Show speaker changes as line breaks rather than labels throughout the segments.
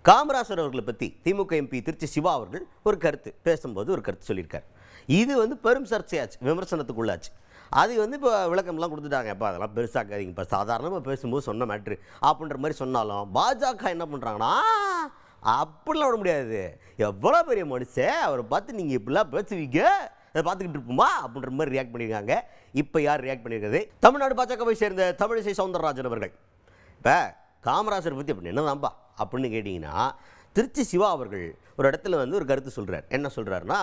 காமராசர் அவர்களை பற்றி திமுக எம்பி திருச்சி சிவா அவர்கள் ஒரு கருத்து சொல்லியிருக்கார். இது பெரும் சர்ச்சையாச்சு, விமர்சனத்துக்குள்ளாச்சு. அது இப்போ விளக்கம்லாம் கொடுத்துட்டாங்க. இப்போ அதெல்லாம் பெருசாக்காதீங்க, இப்போ சாதாரணமாக பேசும்போது சொன்ன மேட்ரு அப்படின்ற மாதிரி சொன்னாலும் பாஜக என்ன பண்ணுறாங்கன்னா, அப்படிலாம் விட முடியாது, எவ்வளோ பெரிய மனுஷன் அவரை பார்த்து நீங்கள் இப்படிலாம் பேசுவீங்க, அதை பார்த்துக்கிட்டு இருப்போமா அப்படின்ற மாதிரி ரியாக்ட் பண்ணியிருக்காங்க. இப்போ யார் ரியாக்ட் பண்ணியிருக்கிறது? தமிழ்நாடு பாஜகவை சேர்ந்த தமிழிசை சவுந்தரராஜன் அவர்கள். இப்போ காமராஜரை பற்றி அப்படி என்னதான்பா அப்படின்னு கேட்டிங்கன்னா, திருச்சி சிவா அவர்கள் ஒரு இடத்துல ஒரு கருத்து சொல்கிறார். என்ன சொல்கிறாருன்னா,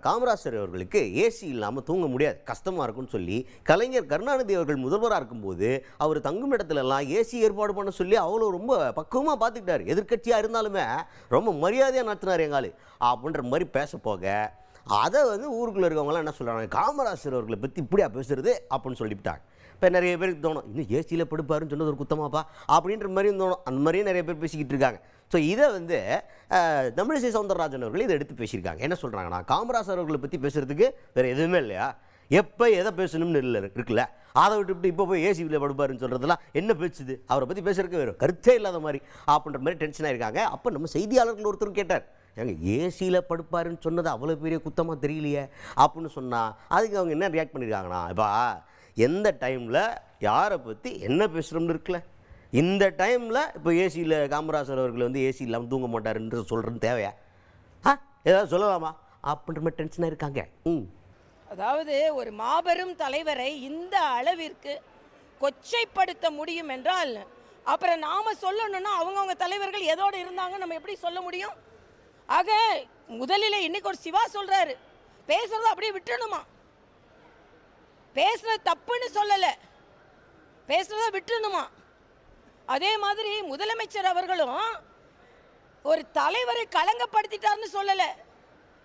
காமராஜர் அவர்களுக்கு ஏசி இல்லாமல் தூங்க முடியாது, கஷ்டமாக இருக்குன்னு சொல்லி கலைஞர் கருணாநிதி அவர்கள் முதல்வராக இருக்கும்போது அவர் தங்கும் இடத்துலலாம் ஏசி ஏற்பாடு பண்ண சொல்லி அவ்வளோ ரொம்ப பக்குவமாக பார்த்துக்கிட்டார். எதிர்கட்சியாக இருந்தாலுமே ரொம்ப மரியாதையாக நடத்தினார் எங்காலு அப்படின்ற மாதிரி பேச போக, அதை ஊருக்குள்ளே இருக்கவங்களாம் என்ன சொல்கிறாங்க, காமராஜர் அவர்களை பற்றி இப்படியா பேசுறது அப்படின்னு சொல்லிவிட்டாங்க. இப்போ நிறைய பேருக்கு தோணும், இன்னும் ஏசியில் படுப்பாருன்னு சொன்னது ஒரு குத்தமாப்பா அப்படின்ற மாதிரியும் தோணும். அந்த மாதிரியும் நிறைய பேர் பேசிக்கிட்டு இருக்காங்க. ஸோ இதை தமிழிசை சவுந்தரராஜன் அவர்கள் இதை எடுத்து பேசியிருக்காங்க. என்ன சொல்கிறாங்கன்னா, காமராஜர் அவர்களை பற்றி பேசுகிறதுக்கு வேறு எதுவுமே இல்லையா, எப்போ எதை பேசணும்னு இருக்குல்ல, அதை விட்டு இப்போ போய் ஏசியில் படுப்பாருன்னு சொல்கிறதுலாம் என்ன பேசுது, அவரை பற்றி பேசுறதுக்கு வேறு கருத்தே இல்லாத மாதிரி அப்படின்ற மாதிரி டென்ஷனாக இருக்காங்க. அப்போ நம்ம செய்தியாளர்கள் ஒருத்தரும் கேட்டார், ஏங்க ஏசியில் படுப்பாருன்னு சொன்னது அவ்வளோ பெரிய குத்தமாக தெரியலையே அப்படின்னு சொன்னால், அதுக்கு அவங்க என்ன ரியாக்ட் பண்ணியிருக்காங்கன்னா, இப்போ எந்த டைமில் யாரை பற்றி என்ன பேசுகிறோம்னு இருக்குல்ல, இந்த டைமில் இப்போ ஏசியில் காமராஜர் அவர்கள் ஏசி இல்லாமல் தூங்க மாட்டாருன்ற சொல்கிறது தேவையா, ஏதாவது சொல்லலாமா அப்படின்ற மாதிரி டென்ஷனாக இருக்காங்க.
அதாவது ஒரு மாபெரும் தலைவரை இந்த அளவிற்கு கொச்சைப்படுத்த முடியும் என்றால் அப்புறம் நாம் சொல்லணும்னா அவங்கவுங்க தலைவர்கள் எதோடு இருந்தாங்க நம்ம எப்படி சொல்ல முடியும்? ஆக முதலில் இன்னைக்கு ஒரு சிவா சொல்கிறாரு, பேசுகிறத அப்படியே விட்டுணுமா, பேசுறது தப்புன்னு சொல்லலை, பேசுறத விட்டுணுமா. அதே மாதிரி முதலமைச்சர் அவர்களும் ஒரு தலைவரை களங்கப்படுத்திட்டார்னு சொல்லலை,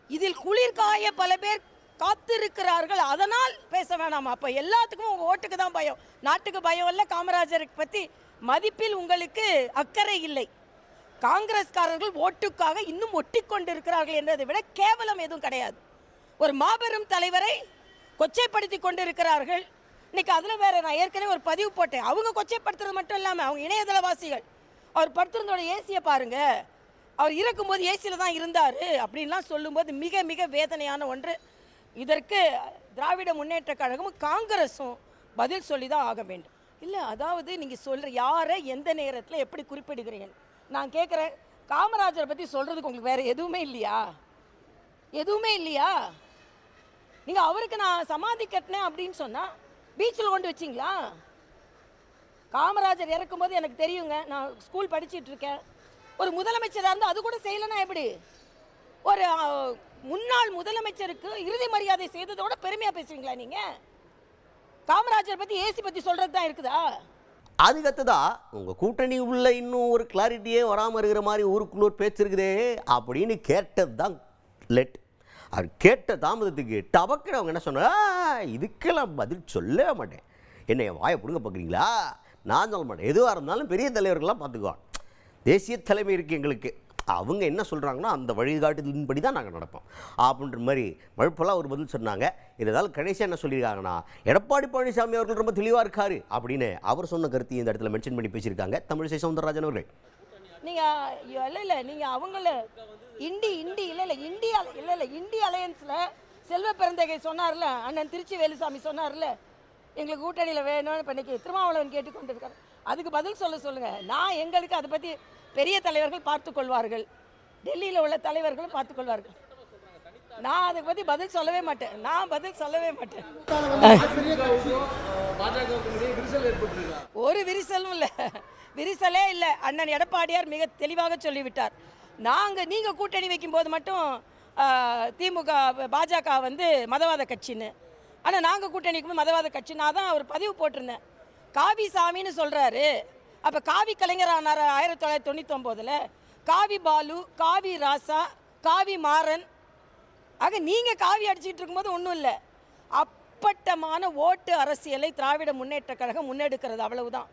இதில் குளிர்காய பல பேர் காத்திருக்கிறார்கள், அதனால் பேச வேணாமா. அப்போ எல்லாத்துக்கும் உங்கள் ஓட்டுக்கு தான் பயம், நாட்டுக்கு பயம் இல்லை, காமராஜருக்கு பற்றி மதிப்பில் உங்களுக்கு அக்கறை இல்லை. காங்கிரஸ்காரர்கள் ஓட்டுக்காக இன்னும் ஒட்டி கொண்டிருக்கிறார்கள் என்றதை விட கேவலம் எதுவும் கிடையாது. ஒரு மாபெரும் தலைவரை கொச்சைப்படுத்தி கொண்டிருக்கிறார்கள். இன்னைக்கு அதில் வேற நான் ஏற்கனவே ஒரு பதிவு போட்டேன், அவங்க கொச்சைப்படுத்துறது மட்டும் இல்லாமல் அவங்க இணையதளவாசிகள் அவர் படுத்திருந்தோட ஏசியை பாருங்க, அவர் இருக்கும்போது ஏசியில் தான் இருந்தார் அப்படின்லாம் சொல்லும்போது மிக மிக வேதனையான ஒன்று. இதற்கு திராவிட முன்னேற்ற கழகமும் காங்கிரஸும் பதில் சொல்லி தான் ஆக வேண்டும். இல்லை அதாவது நீங்கள் சொல்கிற யாரை எந்த நேரத்தில் எப்படி குறிப்பிடுகிறீங்க நான் கேட்குறேன். காமராஜரை பற்றி சொல்கிறதுக்கு உங்களுக்கு வேறு எதுவுமே இல்லையா? எதுவுமே இல்லையா? நீங்கள் அவருக்கு நான் சமாதி கட்டினேன் அப்படின்னு சொன்னால் பீச்சில் கொண்டு வச்சிங்களா? காமராஜர் இறக்கும்போது எனக்கு தெரியுங்க, நான் ஸ்கூல் படிச்சுட்டு இருக்கேன், ஒரு முதலமைச்சராக இருந்தால் அது கூட செய்யலைன்னா எப்படி? ஒரு முன்னாள் முதலமைச்சருக்கு இறுதி மரியாதை செய்ததோட பெருமையாக பேசுவீங்களா நீங்கள்? காமராஜர் பற்றி ஏசி பற்றி சொல்கிறது தான் இருக்குதா?
அதுக்கடுத்ததான் உங்கள் கூட்டணி உள்ள இன்னும் ஒரு கிளாரிட்டியே வராமல் இருக்கிற மாதிரி ஊருக்குள்ளூர் பேச்சிருக்குதே அப்படின்னு கேட்டது தான் லெட். அவர் கேட்ட தாமதத்துக்கு டபக்குன்னு அவங்க என்ன சொன்னா, இதுக்கெல்லாம் பதில் சொல்ல மாட்டேன், என்னை வாயை பிடுங்க பார்க்குறீங்களா, நான் சொல்ல மாட்டேன், எதுவாக இருந்தாலும் பெரிய தலைவர்கள்லாம் பார்த்துக்குவான், தேசிய தலைமை இருக்குது எங்களுக்கு, அவங்க என்ன சொல்கிறாங்கன்னா அந்த வழிகாட்டுதலின்படி தான் நாங்கள் நடப்போம் அப்படின்ற மாதிரி வழுப்பெல்லாம் ஒரு பதில் சொன்னாங்க. இதனால் கணேசன் என்ன சொல்லியிருக்காங்கன்னா, எடப்பாடி பழனிசாமி அவர்கள் ரொம்ப தெளிவாக இருக்காரு அப்படின்னு அவர் சொன்ன கருத்தையும் இந்த இடத்துல மென்ஷன் பண்ணி பேசியிருக்காங்க தமிழிசை சவுந்தரராஜன் அவர்கள்.
நீங்கள் இல்லை நீங்கள் அவங்கள இண்டி அலையன்ஸில் செல்வ பெருந்தகை சொன்னார்ல, அண்ணன் திருச்சி வேலுசாமி சொன்னார்ல, எங்களுக்கு கூட்டணியில் வேணும்னு பண்ணிக்கு திருமாவளவன் கேட்டுக்கொண்டு இருக்காரு, அதுக்கு பதில் சொல்லுங்கள். நான் எங்களுக்கு அதை பற்றி பெரிய தலைவர்கள் பார்த்து கொள்வார்கள், டெல்லியில் உள்ள தலைவர்களும் பார்த்து கொள்வார்கள், நான் அதை பற்றி பதில் சொல்லவே மாட்டேன். ஒரு விரிசலும் இல்லை, விரிசலே இல்லை. அண்ணன் எடப்பாடியார் மிக தெளிவாக சொல்லிவிட்டார், நீங்கள் கூட்டணி வைக்கும்போது மட்டும் திமுக பாஜக மதவாத கட்சின்னு, ஆனால் நாங்கள் கூட்டணி வைக்கும்போது மதவாத கட்சி. நான் தான் ஒரு பதிவு போட்டிருந்தேன், காவி சாமின்னு சொல்கிறாரு, அப்போ காவி கலைஞர் ஆனார் 1999, காவி பாலு, காவி ராசா, காவி மாறன், ஆக நீங்கள் காவி அடிச்சுட்டு இருக்கும்போது ஒன்றும் இல்லை. அப்பட்டமான ஓட்டு அரசியலை திராவிட முன்னேற்ற கழகம் முன்னெடுக்கிறது, அவ்வளவுதான்.